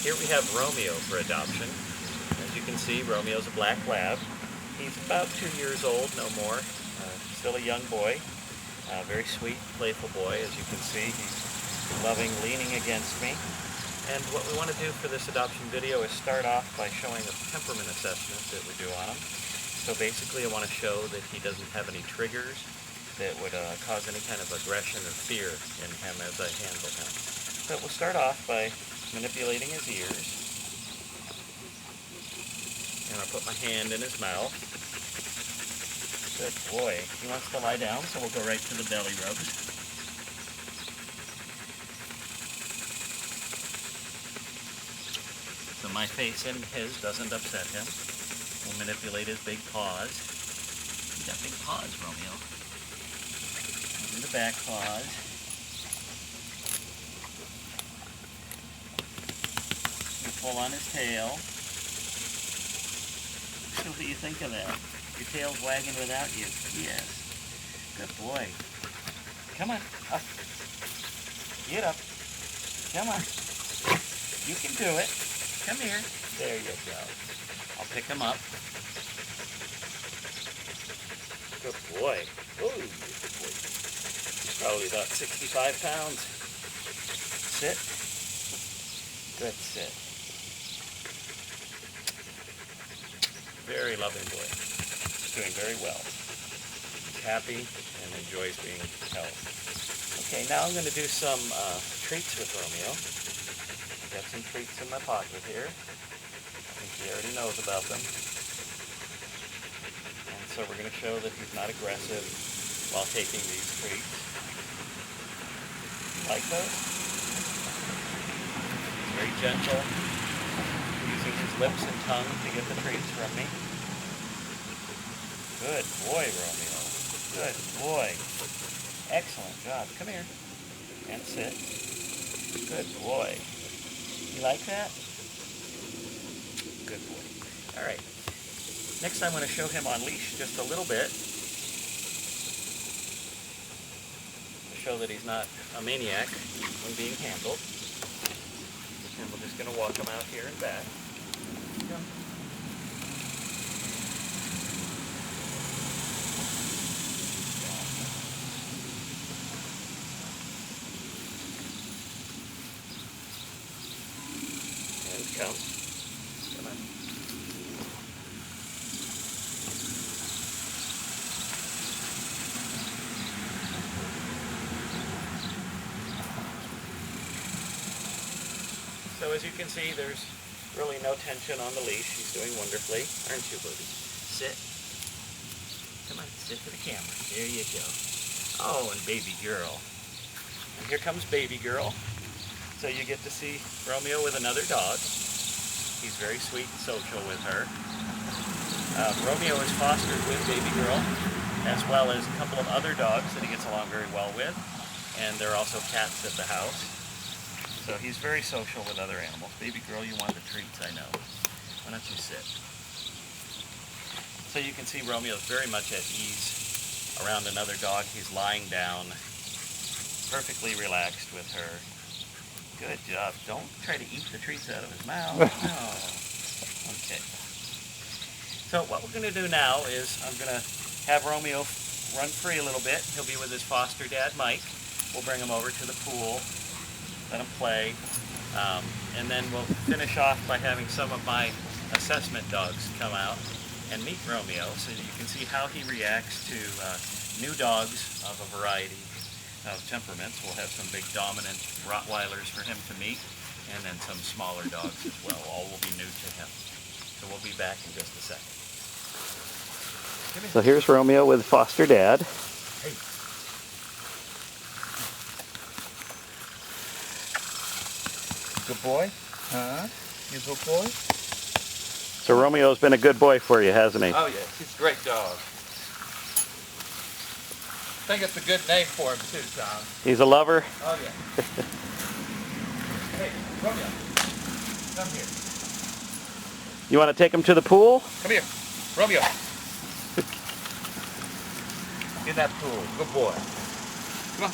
Here we have Romeo for adoption. As you can see, Romeo's a black lab. He's about 2 years old, no more. Still a young boy. Very sweet, playful boy. As you can see, he's loving leaning against me. And what we want to do for this adoption video is start off by showing a temperament assessment that we do on him. So basically I want to show that he doesn't have any triggers that would cause any kind of aggression or fear in him as I handle him. So we'll start off by manipulating his ears. And I'll put my hand in his mouth. Good boy. He wants to lie down, so we'll go right to the belly rubs. So my face and his doesn't upset him. We'll manipulate his big paws. He's got big paws, Romeo. And the back paws. We'll pull on his tail. So what do you think of that? Your tail's wagging without you. Yes. Good boy. Come on. Up. Get up. Come on. You can do it. Come here. There you go. I'll pick him up. Good boy. Oh, good boy. He's probably about 65 pounds. Sit. Good sit. Very loving boy. He's doing very well. He's happy and enjoys being held. Okay, now I'm going to do some treats with Romeo. Got some treats in my pocket here. I think he already knows about them. And so we're going to show that he's not aggressive while taking these treats. Like those? He's very gentle, using his lips and tongue to get the treats from me. Good boy, Romeo. Good boy. Excellent job. Come here. And sit. Good boy. You like that? Good boy. All right. Next I'm going to show him on leash just a little bit to show that he's not a maniac when being handled. And we're just going to walk him out here and back. Come. Come. Come on. So as you can see, there's really no tension on the leash. He's doing wonderfully. Aren't you, Booty? Sit. Come on, sit for the camera. There you go. Oh, and baby girl. And here comes baby girl. So you get to see Romeo with another dog. He's very sweet and social with her. Romeo is fostered with baby girl, as well as a couple of other dogs that he gets along very well with. And there are also cats at the house. So he's very social with other animals. Baby girl, you want the treats, I know. Why don't you sit? So you can see Romeo's very much at ease around another dog. He's lying down, perfectly relaxed with her. Good job. Don't try to eat the treats out of his mouth. No. Okay. So what we're going to do now is I'm going to have Romeo run free a little bit. He'll be with his foster dad, Mike. We'll bring him over to the pool, let him play, and then we'll finish off by having some of my assessment dogs come out and meet Romeo so that you can see how he reacts to new dogs of a variety of temperaments. We'll have some big dominant Rottweilers for him to meet, and then some smaller dogs as well. All will be new to him. So we'll be back in just a second. So here's Romeo with foster dad. Hey. Good boy? Huh? You good boy? So Romeo's been a good boy for you, hasn't he? Oh yeah, he's a great dog. I think it's a good name for him too, Tom. He's a lover? Oh yeah. Hey, Romeo, come here. You want to take him to the pool? Come here, Romeo. In that pool, good boy. Come on,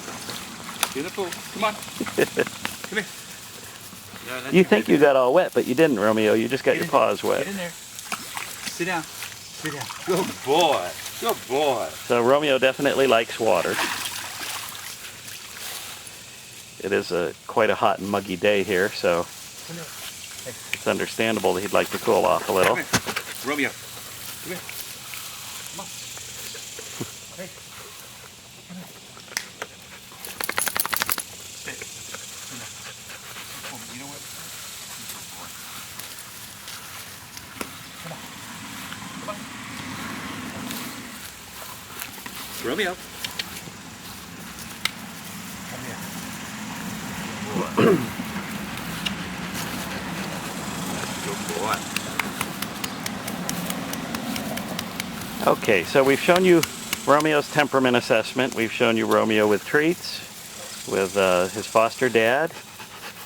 in the pool. Come on. Come here. No, that's You your think bed you there. got all wet, but you didn't, Romeo. You just got Get your in there. paws wet. Get in there. Sit down. Sit down. Good boy. Good boy. So Romeo definitely likes water. It is quite a hot and muggy day here, so Come here. Hey. it's understandable that he'd like to cool off a little. Come here. Romeo. Come here. Come on. Hey. Come here. Stay. Come here. Oh, you know what? Good boy. Come on. Come on. Romeo. Come here. Good boy. Good boy. Okay, so we've shown you Romeo's temperament assessment. We've shown you Romeo with treats, with his foster dad,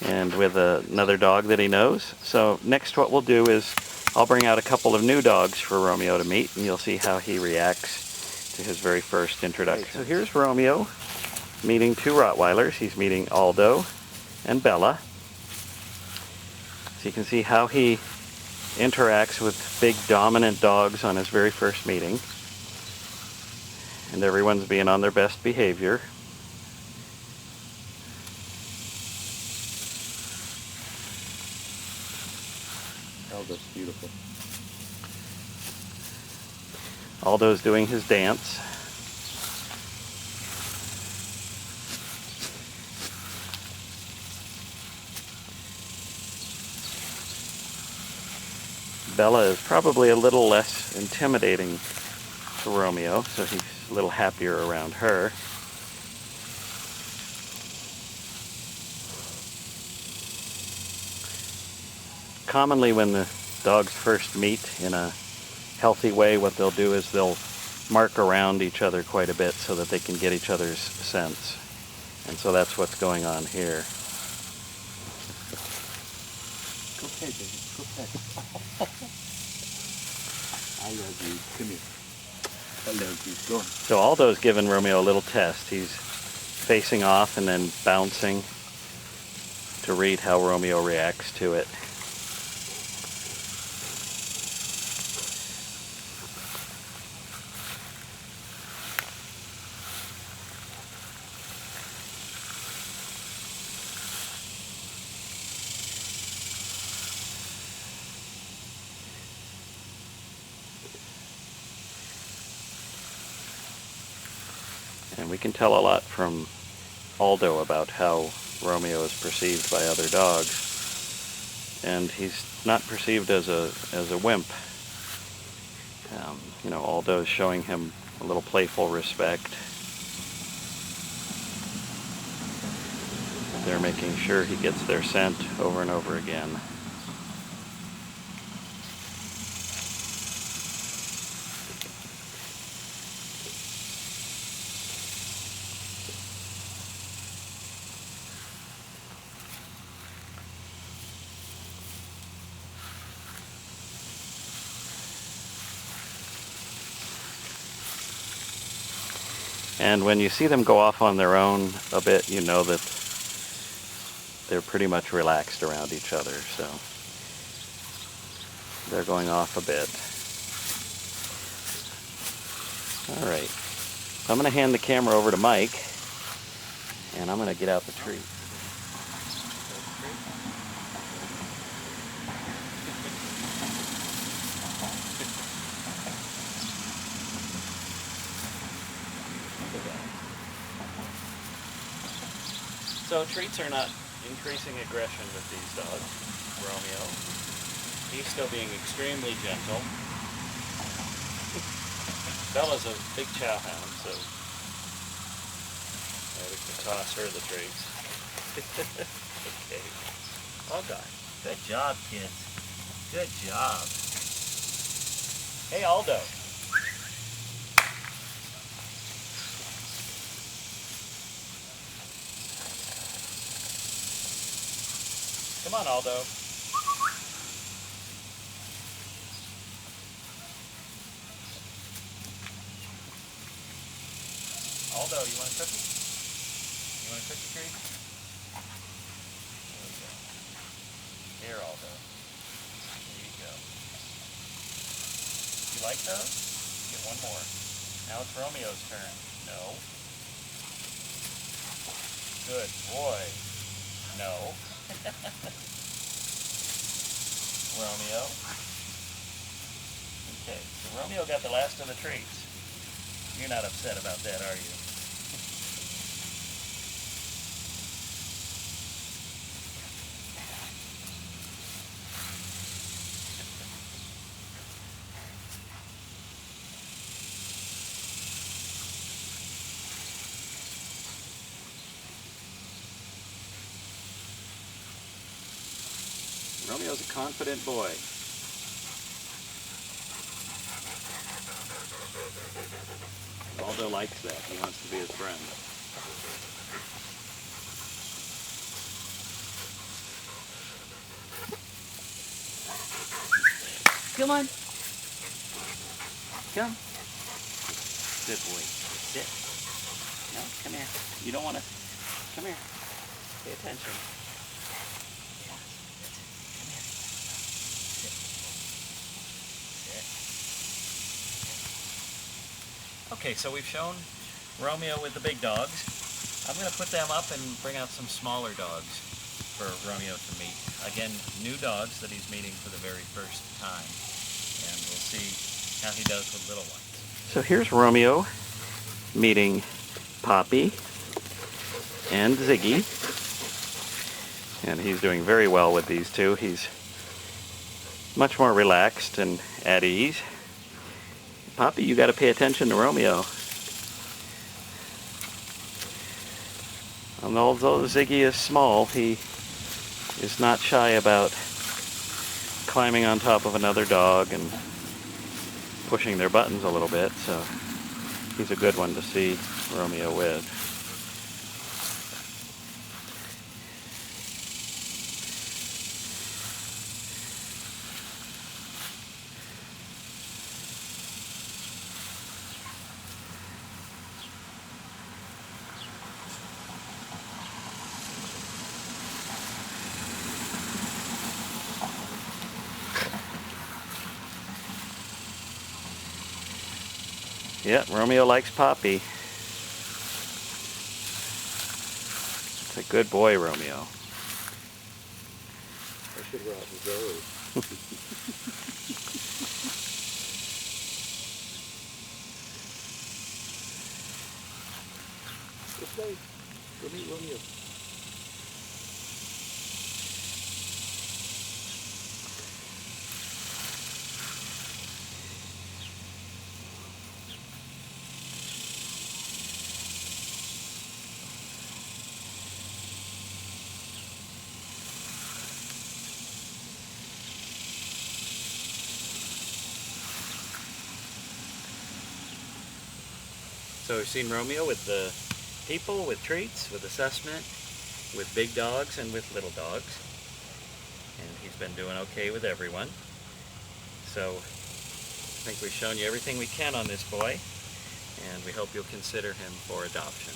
and with another dog that he knows. So next what we'll do is I'll bring out a couple of new dogs for Romeo to meet, and you'll see how he reacts to his very first introduction. Right, so here's Romeo meeting two Rottweilers. He's meeting Aldo and Bella. So you can see how he interacts with big dominant dogs on his very first meeting. And everyone's being on their best behavior. Aldo's beautiful. Aldo's doing his dance. Bella is probably a little less intimidating to Romeo, so he's a little happier around her. Commonly when the dogs first meet in a healthy way, what they'll do is they'll mark around each other quite a bit so that they can get each other's scents. And so that's what's going on here. Go pet, baby. Go pet. I love you. Come here. I love you. Go on. So Aldo's giving Romeo a little test. He's facing off and then bouncing to read how Romeo reacts to it. And we can tell a lot from Aldo about how Romeo is perceived by other dogs. And he's not perceived as a wimp. You know, Aldo is showing him a little playful respect. They're making sure he gets their scent over and over again. And when you see them go off on their own a bit, you know that they're pretty much relaxed around each other, so they're going off a bit. All right, so I'm going to hand the camera over to Mike, and I'm going to get out the treat. So treats are not increasing aggression with these dogs. Romeo, he's still being extremely gentle. Bella's a big chow hound, so we can toss her the treats. Okay. Oh God. Good job, kids. Good job. Hey, Aldo. Come on, Aldo. Aldo, you want a cookie? You want a cookie treat? There we go. like those? Get one more. Now it's Romeo's turn. No. Good boy. No. Romeo. Okay, so Romeo got the last of the treats. You're not upset about that, are you? Romeo's a confident boy. Waldo likes that. He wants to be his friend. Come on. Come. Good boy. Sit. No, come here. You don't want to. Come here. Pay attention. Yeah. Come here. Sit. Sit. Okay, so we've shown Romeo with the big dogs. I'm going to put them up and bring out some smaller dogs for Romeo to meet. Again, new dogs that he's meeting for the very first time. And we'll see how he does with little ones. So here's Romeo meeting Poppy and Ziggy. And he's doing very well with these two. He's much more relaxed and at ease. Poppy, you got to pay attention to Romeo. And although Ziggy is small, he is not shy about climbing on top of another dog and pushing their buttons a little bit, so he's a good one to see Romeo with. Yeah, Romeo likes Poppy. It's a good boy, Romeo. I should have brought those. This way. Go meet Romeo. So we've seen Romeo with the people, with treats, with assessment, with big dogs and with little dogs. And he's been doing okay with everyone. So I think we've shown you everything we can on this boy, and we hope you'll consider him for adoption.